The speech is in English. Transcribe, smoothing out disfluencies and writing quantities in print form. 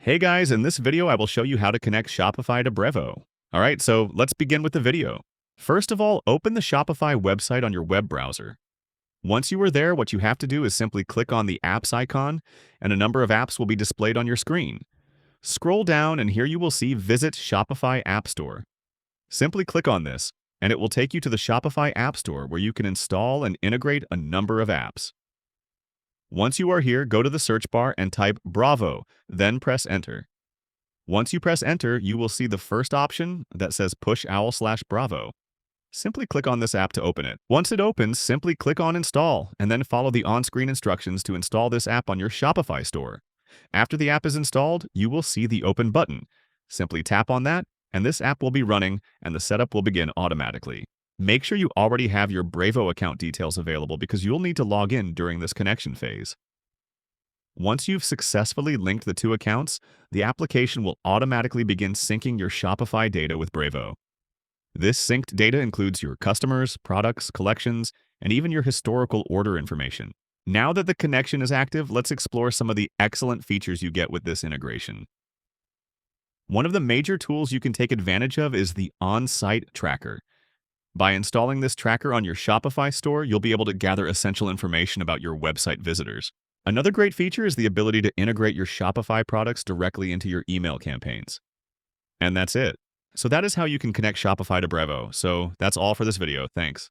Hey guys, in this video I will show you how to connect Shopify to Brevo. Alright, so let's begin with the video. First of all, open the Shopify website on your web browser. Once you are there, what you have to do is simply click on the apps icon, and a number of apps will be displayed on your screen. Scroll down and here you will see Visit Shopify App Store. Simply click on this, and it will take you to the Shopify App Store where you can install and integrate a number of apps. Once you are here, go to the search bar and type Bravo, then press Enter. Once you press Enter, you will see the first option that says Push Owl/Bravo. Simply click on this app to open it. Once it opens, simply click on Install and then follow the on-screen instructions to install this app on your Shopify store. After the app is installed, you will see the Open button. Simply tap on that, and this app will be running and the setup will begin automatically. Make sure you already have your Brevo account details available because you'll need to log in during this connection phase. Once you've successfully linked the two accounts, the application will automatically begin syncing your Shopify data with Brevo. This synced data includes your customers, products, collections, and even your historical order information. Now that the connection is active, let's explore some of the excellent features you get with this integration. One of the major tools you can take advantage of is the on-site tracker. By installing this tracker on your Shopify store, you'll be able to gather essential information about your website visitors. Another great feature is the ability to integrate your Shopify products directly into your email campaigns. And that's it. So that is how you can connect Shopify to Brevo. So that's all for this video. Thanks.